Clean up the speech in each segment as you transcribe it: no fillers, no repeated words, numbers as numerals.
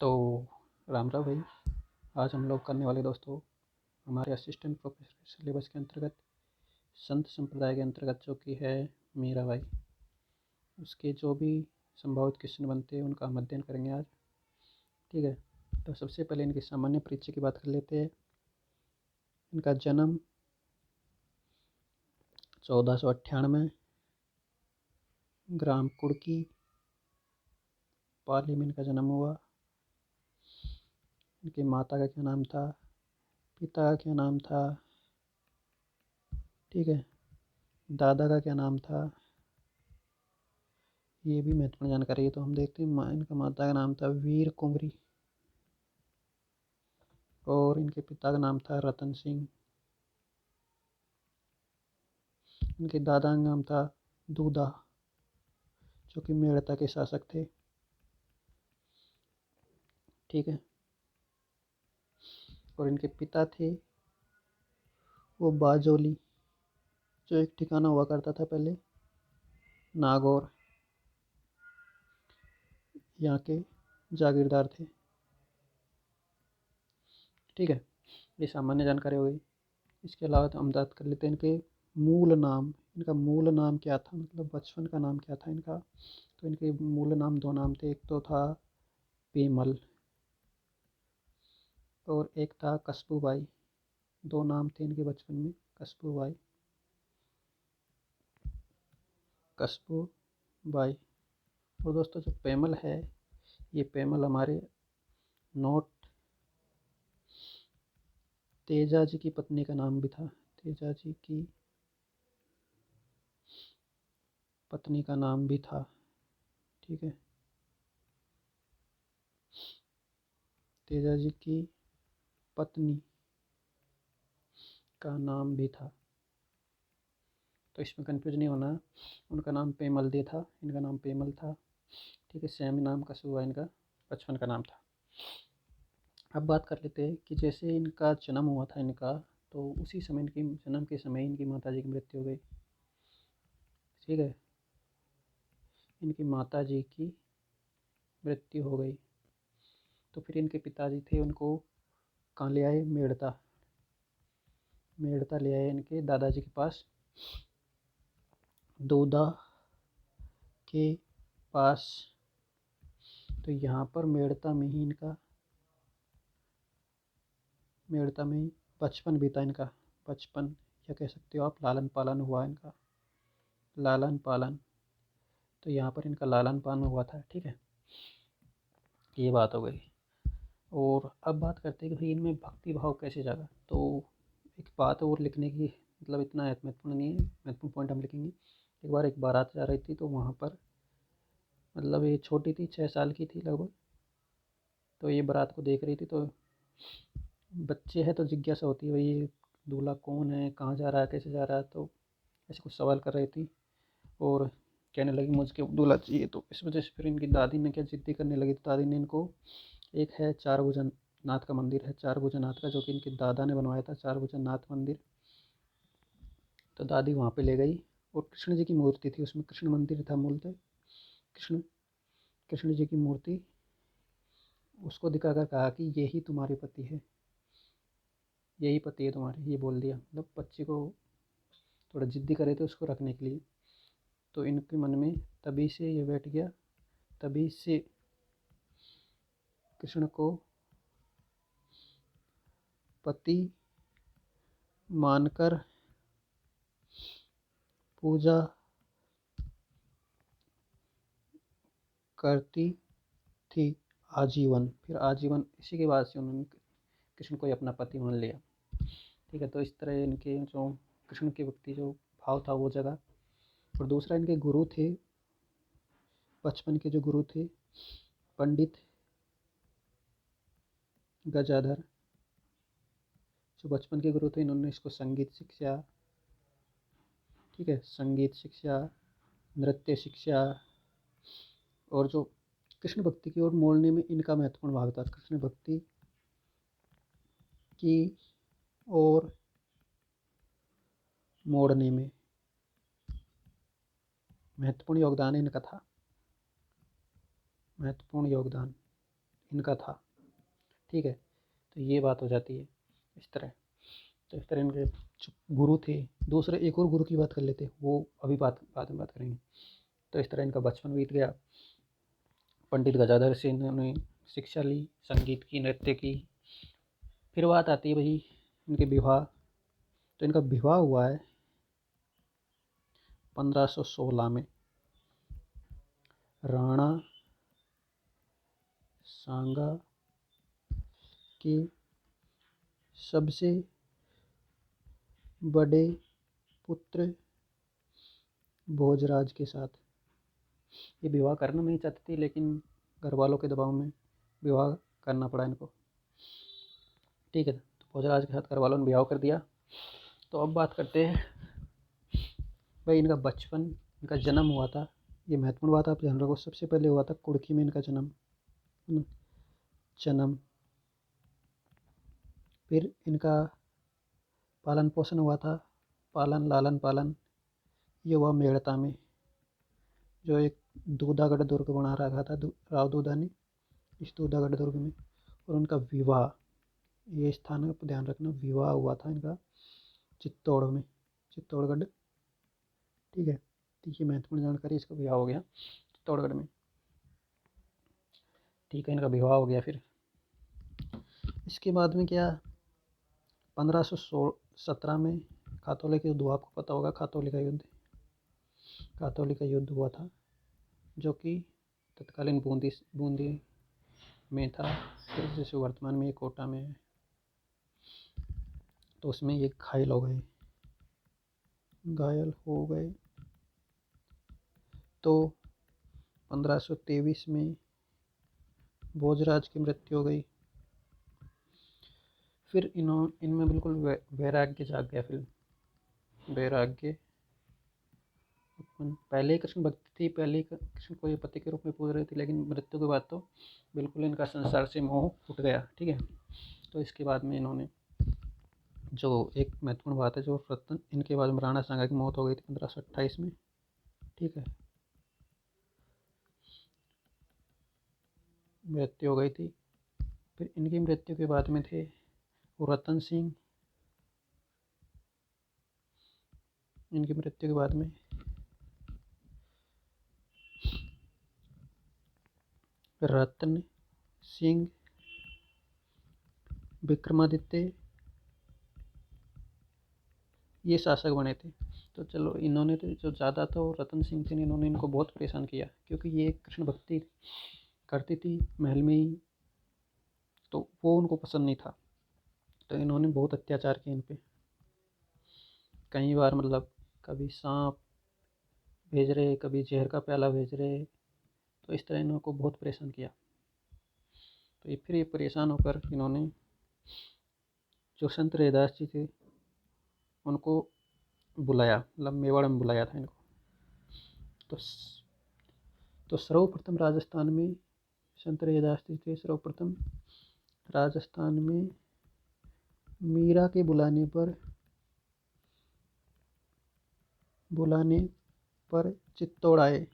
तो राम राम भाई। आज हम लोग करने वाले दोस्तों हमारे असिस्टेंट प्रोफेसर सिलेबस के अंतर्गत संत संप्रदाय के अंतर्गत जो कि है मीरा बाई, उसके जो भी संभावित क्वेश्चन बनते हैं उनका हम अध्ययन करेंगे आज। ठीक है, तो सबसे पहले इनकी सामान्य परिचय की बात कर लेते हैं। इनका जन्म 1498 ग्राम कुड़की पाली में इनका जन्म हुआ। इनकी माता का क्या नाम था, पिता का क्या नाम था, ठीक है, दादा का क्या नाम था, ये भी महत्वपूर्ण जानकारी है। तो हम देखते हैं इनका माता का नाम था वीर कुंवरी और इनके पिता का नाम था रतन सिंह। इनके दादा का नाम था दूधा जो कि मेड़ता के शासक थे। ठीक है, और इनके पिता थे वो बाजोली, जो एक ठिकाना हुआ करता था पहले नागौर, यहाँ के जागीरदार थे। ठीक है, ये सामान्य जानकारी हो गई। इसके अलावा तो हम बात कर लेते हैं इनके मूल नाम। इनका मूल नाम क्या था, मतलब बचपन का नाम क्या था इनका। तो इनके मूल नाम दो नाम थे, एक तो था पेमल और एक था कस्तूरबाई। दो नाम थे इनके बचपन में, कस्तूरबाई, कस्तूरबाई। और दोस्तों जो पेमल है, ये पेमल हमारे नोट तेजा जी की पत्नी का नाम भी था। तेजा जी की पत्नी का नाम भी था। ठीक है, तेजा जी की पत्नी का नाम भी था, तो इसमें कंफ्यूज नहीं होना। उनका नाम पेमल दे था, इनका नाम पेमल था। ठीक है, सेम नाम कसूबा इनका बचपन का नाम था। अब बात कर लेते हैं कि जैसे इनका जन्म हुआ था इनका, तो उसी समय इनकी जन्म के समय इनकी माता जी की मृत्यु हो गई। ठीक है, इनकी माता जी की मृत्यु हो गई। तो फिर इनके पिताजी थे, उनको कहाँ ले आए, मेड़ता। मेड़ता ले आए इनके दादाजी के पास, दूधा के पास। तो यहाँ पर मेड़ता में ही इनका, मेड़ता में ही बचपन बीता इनका। बचपन या कह सकते हो आप लालन पालन हुआ इनका, लालन पालन। तो यहाँ पर इनका लालन पालन हुआ था। ठीक है, ये बात हो गई। और अब बात करते हैं कि भाई इनमें भक्ति भाव कैसे जागा। तो एक बात और लिखने की, मतलब इतना महत्वपूर्ण नहीं है, महत्वपूर्ण पॉइंट हम लिखेंगे। एक बार एक बारात जा रही थी, तो वहाँ पर मतलब ये छोटी थी, 6 साल की थी लगभग। तो ये बारात को देख रही थी, तो बच्चे हैं तो जिज्ञासा होती है, भाई ये दूल्हा कौन है, कहाँ जा रहा है, कैसे जा रहा है। तो ऐसे कुछ सवाल कर रही थी और कहने लगी मुझे दूल्हा चाहिए। तो इस वजह से फिर इनकी दादी ने क्या जिद्दी करने लगी, तो दादी ने इनको, एक है चार भुजन नाथ का मंदिर है, चार भुजन नाथ का, जो कि इनके दादा ने बनवाया था, चार भुजन नाथ मंदिर। तो दादी वहाँ पे ले गई और कृष्ण जी की मूर्ति थी उसमें, कृष्ण मंदिर था मूलतः। कृष्ण कृष्ण जी की मूर्ति उसको दिखाकर कहा कि यही तुम्हारे पति है, यही पति है तुम्हारे, ये बोल दिया। मतलब बच्चे को थोड़ा जिद्दी करे थे उसको रखने के लिए। तो इनके मन में तभी से ये बैठ गया, तभी से कृष्ण को पति मानकर पूजा करती थी आजीवन। फिर आजीवन इसी के बाद से उन्होंने कृष्ण को ही अपना पति मान लिया। ठीक है, तो इस तरह इनके जो कृष्ण के प्रति जो भाव था वो जगह। और दूसरा इनके गुरु थे, बचपन के जो गुरु थे, पंडित गजाधर। जो बचपन के गुरु थे, इन्होंने इसको संगीत शिक्षा, ठीक है, संगीत शिक्षा, नृत्य शिक्षा और जो कृष्ण भक्ति की ओर मोड़ने में इनका महत्वपूर्ण भाग था। कृष्ण भक्ति की ओर मोड़ने में महत्वपूर्ण योगदान इनका था, महत्वपूर्ण योगदान इनका था। ठीक है, तो ये बात हो जाती है इस तरह। तो इस तरह इनके जो गुरु थे, दूसरे एक और गुरु की बात कर लेते, वो अभी बाद में बात करेंगे। तो इस तरह इनका बचपन बीत गया। पंडित गजाधर से इन्होंने शिक्षा ली, संगीत की, नृत्य की। फिर बात आती है भाई इनके विवाह। तो इनका विवाह हुआ है 1516 में राणा सांगा के सबसे बड़े पुत्र भोजराज के साथ। ये विवाह करना नहीं चाहती थी, लेकिन घर वालों के दबाव में विवाह करना पड़ा इनको। ठीक है, तो भोजराज के साथ घर वालों ने विवाह कर दिया। तो अब बात करते हैं भाई इनका बचपन, इनका जन्म हुआ था, ये महत्वपूर्ण बात आप ध्यान रखो। सबसे पहले हुआ था कुड़की में इनका जन्म। फिर इनका पालन पोषण हुआ था, लालन पालन, ये हुआ मेड़ता में, जो एक दूधागढ़ दुर्ग बना रखा था राव दूधा ने, इस दूधागढ़ दुर्ग में। और उनका विवाह, ये स्थान पर ध्यान रखना, विवाह हुआ था इनका चित्तौड़ में, चित्तौड़गढ़। ठीक है, तो ये महत्वपूर्ण जानकारी, इसका विवाह हो गया चित्तौड़गढ़ में। ठीक है, इनका विवाह हो गया। फिर इसके बाद में क्या, 1517 में खातौली का युद्ध हुआ, आपको पता होगा खातौली का युद्ध हुआ था, जो कि तत्कालीन बूंदी में था, फिर जैसे वर्तमान में ये कोटा में है। तो उसमें ये घायल हो गए। तो 1523 में भोजराज की मृत्यु हो गई। फिर इनमें बिल्कुल वैराग्य जाग गया। फिर वैराग्य, पहले ही कृष्ण भक्ति थी, पहले ही कृष्ण को ये पति के रूप में पूज रही थी, लेकिन मृत्यु के बाद तो बिल्कुल इनका संसार से मोह उठ गया। ठीक है, तो इसके बाद में इन्होंने, जो एक महत्वपूर्ण बात है, जो रतन, इनके बाद में राणा सांगा की मौत हो गई थी 1528 में। ठीक है, मृत्यु हो गई थी। फिर इनकी मृत्यु के बाद में थे रतन सिंह। इनकी मृत्यु के बाद में रतन सिंह, विक्रमादित्य, ये शासक बने थे। तो चलो, इन्होंने तो जो ज़्यादा तो रतन सिंह थे, इन्होंने इनको बहुत परेशान किया, क्योंकि ये कृष्ण भक्ति करती थी महल में ही, तो वो उनको पसंद नहीं था। तो इन्होंने बहुत अत्याचार किए इन पे, कई बार, मतलब कभी सांप भेज रहे, कभी जहर का प्याला भेज रहे। तो इस तरह इनको बहुत परेशान किया। तो फिर ये परेशान होकर इन्होंने, जो संत रैदास जी थे, उनको बुलाया, मतलब मेवाड़ में बुलाया था इनको। तो सर्वप्रथम राजस्थान में संत रैदास जी थे, सर्वप्रथम राजस्थान में मीरा के बुलाने पर चित्तौड़ आए।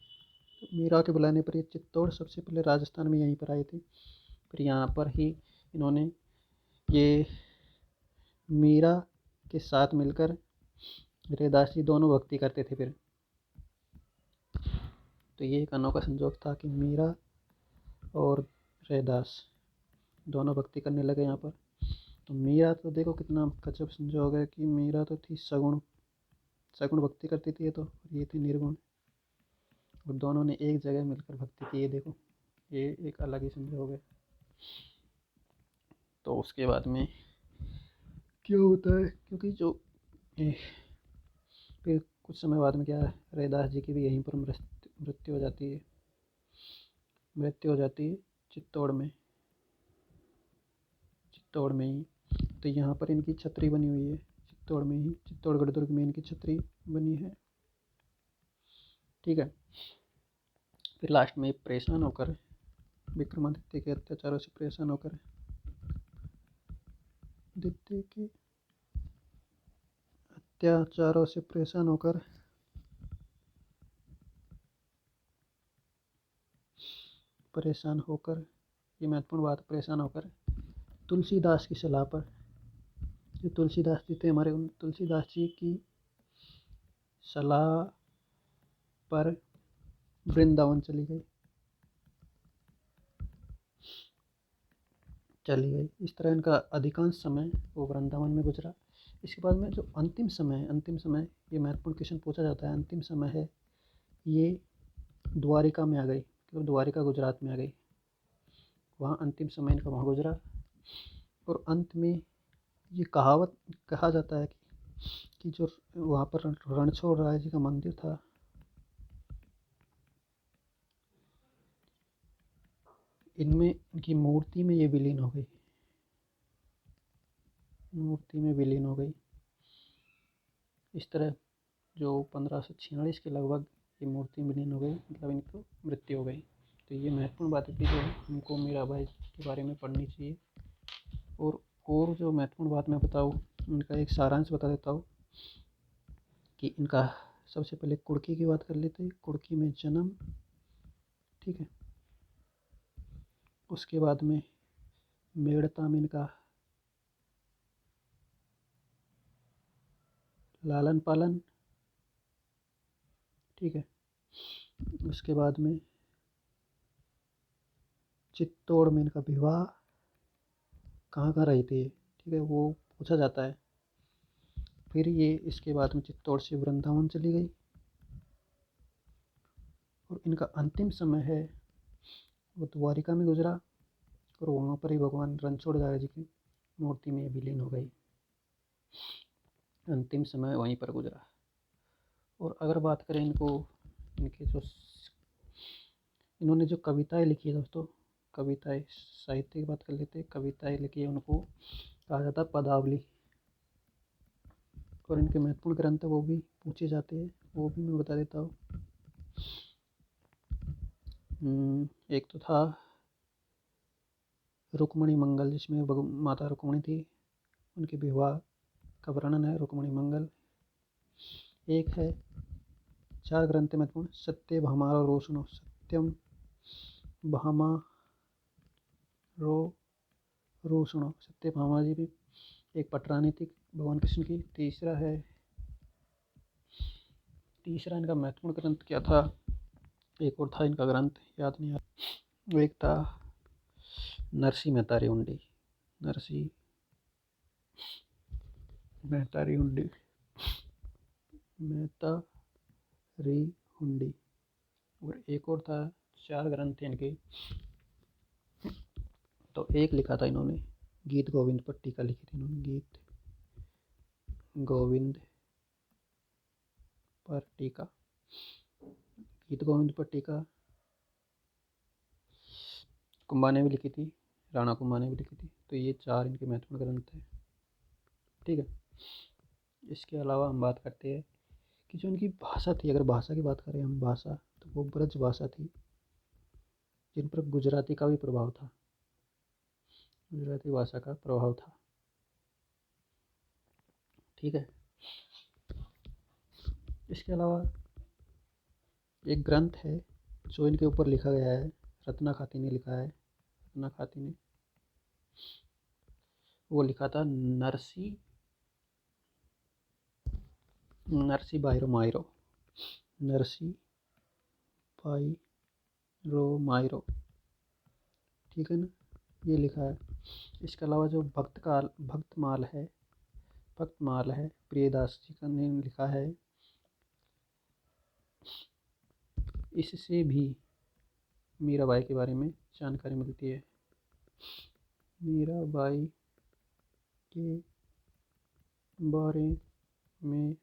तो मीरा के बुलाने पर ये चित्तौड़ सबसे पहले राजस्थान में यहीं पर आए थे। फिर यहाँ पर ही इन्होंने ये मीरा के साथ मिलकर, रैदास जी दोनों भक्ति करते थे। फिर तो ये एक अनोखा संजोग था कि मीरा और रैदास दोनों भक्ति करने लगे यहाँ पर। तो मीरा तो देखो कितना गजब संजोग है कि मीरा तो थी सगुण भक्ति करती थी, ये तो, ये थी निर्गुण, और दोनों ने एक जगह मिलकर भक्ति की है। देखो, ये एक अलग ही संजोग है। तो उसके बाद में क्या होता है, क्योंकि जो फिर कुछ समय बाद में क्या है, रैदास जी की भी यहीं पर मृत्यु हो जाती है। चित्तौड़ में ही। तो यहाँ पर इनकी छतरी बनी हुई है, चित्तौड़ में ही, चित्तौड़गढ़ दुर्ग में इनकी छतरी बनी है। ठीक है, फिर लास्ट में परेशान होकर, विक्रमादित्य के अत्याचारों से परेशान होकर, ये महत्वपूर्ण बात, परेशान होकर तुलसीदास की सलाह पर, जो तुलसीदास जी थे हमारे, उन तुलसीदास जी की सलाह पर वृंदावन चली गई। इस तरह इनका अधिकांश समय वो वृंदावन में गुजरा। इसके बाद में जो अंतिम समय है, अंतिम समय, ये महत्वपूर्ण क्वेश्चन पूछा जाता है, अंतिम समय है ये द्वारिका में आ गई, मतलब द्वारिका गुजरात में आ गई। वहाँ अंतिम समय इनका वहाँ गुजरा। और अंत में ये कहावत कहा जाता है कि जो वहाँ पर रणछोड़ राय जी का मंदिर था, इनमें इनकी मूर्ति में ये विलीन हो गई, मूर्ति में विलीन हो गई। इस तरह जो 1546 के लगभग ये मूर्ति विलीन हो गई, मतलब इनको मृत्यु हो गई। तो ये महत्वपूर्ण बातें थी जो हमको मीराबाई के बारे में पढ़नी चाहिए। और जो महत्वपूर्ण बात मैं बताऊँ, इनका एक सारांश बता देता हूँ कि इनका सबसे पहले कुर्की की बात कर लेते हैं। कुर्की में जन्म, ठीक है। उसके बाद में मेड़ता में इनका लालन पालन, ठीक है। उसके बाद में चित्तौड़ में इनका विवाह, कहाँ कहाँ रही थी, ठीक है, वो पूछा जाता है। फिर ये इसके बाद में चित्तौड़ से वृंदावन चली गई। और इनका अंतिम समय है वो द्वारिका में गुजरा, और वहाँ पर ही भगवान रणछोड़ दास जी की मूर्ति में विलीन हो गई। अंतिम समय वहीं पर गुजरा। और अगर बात करें इनके जो इन्होंने जो कविताएं लिखी है दोस्तों, कविताएं, साहित्य की बात कर लेते हैं। कविताएं लिखी है, उनको कहा जाता है पदावली। और इनके महत्वपूर्ण ग्रंथ वो भी पूछे जाते हैं, वो भी मैं बता देता हूँ। एक तो था रुक्मणी मंगल, जिसमें माता रुक्मणी थी, उनके विवाह का वर्णन है, रुक्मणी मंगल। एक है, 4 ग्रंथ महत्वपूर्ण, सत्य भामारो रोशनो, सत्यम भामा रोशनो, सत्य भामा जी भी एक पटरानी थी भगवान कृष्ण की। तीसरा इनका महत्वपूर्ण ग्रंथ क्या था, एक और था इनका ग्रंथ, याद नहीं आ रहा। वो एक था नरसी मेहतारी हुंडी, नरसी मेहतारी हुंडी, मेहतारी हुंडी। और एक और था, 4 ग्रंथ थे इनके। तो एक लिखा था इन्होंने, गीत गोविंद पर टीका लिखी थी इन्होंने, गीत गोविंद पर टीका, गीत गोविंद पर टीका कुंभा ने भी लिखी थी, राणा कुंभा ने भी लिखी थी। तो ये 4 इनके महत्वपूर्ण ग्रंथ हैं, ठीक है। इसके अलावा हम बात करते हैं कि जो इनकी भाषा थी, अगर भाषा की बात करें हम, भाषा तो वो ब्रज भाषा थी, जिन पर गुजराती का भी प्रभाव था, गुजराती भाषा का प्रभाव था, ठीक है। इसके अलावा एक ग्रंथ है जो इनके ऊपर लिखा गया है, रत्ना खाती ने लिखा है, रत्ना खाती ने, वो लिखा था नरसी बाईरो मायरो, नरसी बाईरो मायरो, ठीक है ना, ये लिखा है। इसके अलावा जो भक्तमाल है प्रियदास जी का ने लिखा है, इससे भी मीराबाई के बारे में जानकारी मिलती है, मीराबाई के बारे में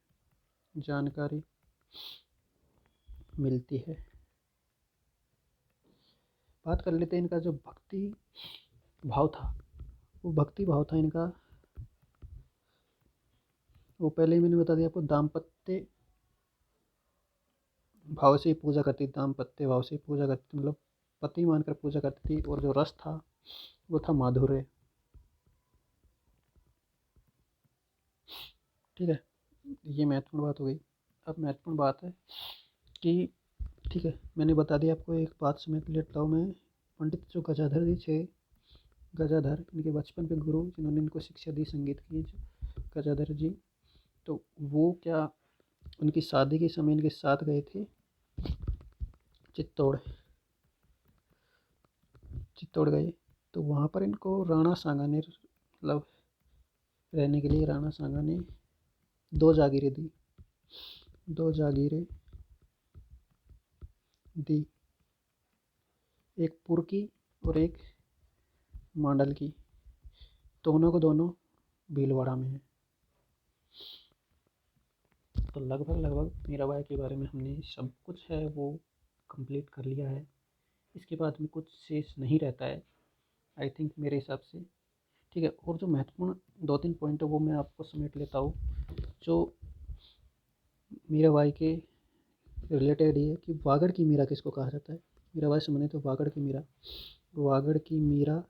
जानकारी मिलती है। बात कर लेते हैं इनका जो भक्ति भाव था, वो भक्ति भाव था इनका, वो पहले ही मैंने बता दिया आपको, दाम्पत्य भाव से पूजा करती, दाम्पत्य भाव से पूजा करती, मतलब पति मानकर पूजा करती थी। और जो रस था वो था माधुर्य, ठीक है। ये महत्वपूर्ण बात हो गई। अब महत्वपूर्ण बात है कि, ठीक है, मैंने बता दिया आपको, एक बात समझ लेता हूँ मैं, पंडित जो गजाधर जी थे, गजाधर इनके बचपन के गुरु जिन्होंने इनको शिक्षा दी संगीत की, गजाधर जी, तो वो क्या उनकी शादी के समय इनके साथ गए थे चित्तौड़, चित्तौड़ गए। तो वहाँ पर इनको राणा सांगा ने, मतलब रहने के लिए राणा सांगा ने 2 जागीरें दी, 2 जागीरें दी, एक पुर की और एक मांडल की, दोनों को दोनों भीलवाड़ा में है। तो लगभग मीराबाई के बारे में हमने सब कुछ है वो कंप्लीट कर लिया है। इसके बाद में कुछ शेष नहीं रहता है आई थिंक, मेरे हिसाब से। ठीक है, और जो महत्वपूर्ण 2-3 पॉइंट है वो मैं आपको समेट लेता हूँ। जो मीराबाई के रिलेटेड ये कि वागड़ की मीरा किसको कहा जाता है। मीराबाई से बने तो वागड़ की मीरा, वागड़ की मीरा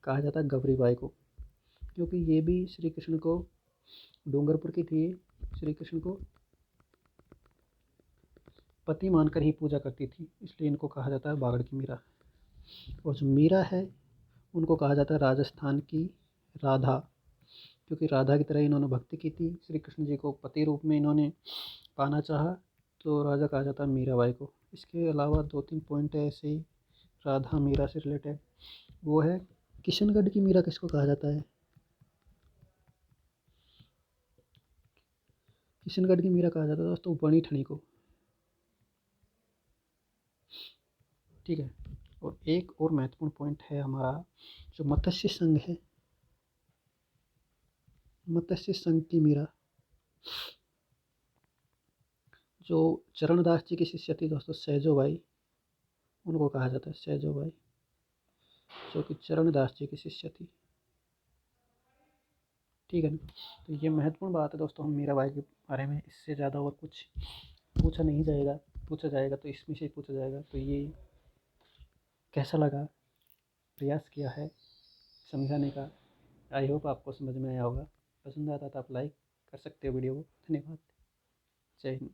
कहा जाता है गौरीबाई को, क्योंकि ये भी श्री कृष्ण को, डूंगरपुर की थी, श्री कृष्ण को पति मानकर ही पूजा करती थी, इसलिए इनको कहा जाता है वागड़ की मीरा। और जो मीरा है उनको कहा जाता है राजस्थान की राधा, क्योंकि राधा की तरह इन्होंने भक्ति की थी, श्री कृष्ण जी को पति रूप में इन्होंने पाना चाहा, तो राजा कहा जाता है मीराबाई को। इसके अलावा 2-3 पॉइंट है ऐसे ही राधा मीरा से रिलेटेड, वो है किशनगढ़ की मीरा किसको कहा जाता है। किशनगढ़ की मीरा कहा जाता है दोस्तों बनी ठनी को। ठीक है, और एक और महत्वपूर्ण पॉइंट है हमारा, जो मत्स्य संघ है, मत्स्य संघ की मीरा, जो चरणदास जी की शिष्य थी दोस्तों सहजोबाई, उनको कहा जाता है सहजोबाई, जो कि चरणदास जी की शिष्य थी। ठीक है ना, तो ये महत्वपूर्ण बात है दोस्तों हम मीराबाई के बारे में। इससे ज़्यादा और कुछ पूछा नहीं जाएगा, पूछा जाएगा तो इसमें से पूछा जाएगा। तो ये कैसा लगा, प्रयास किया है समझाने का, आई होप आपको समझ में आया होगा। पसंद आता तो आप लाइक कर सकते हो वीडियो को। धन्यवाद, जय हिंद।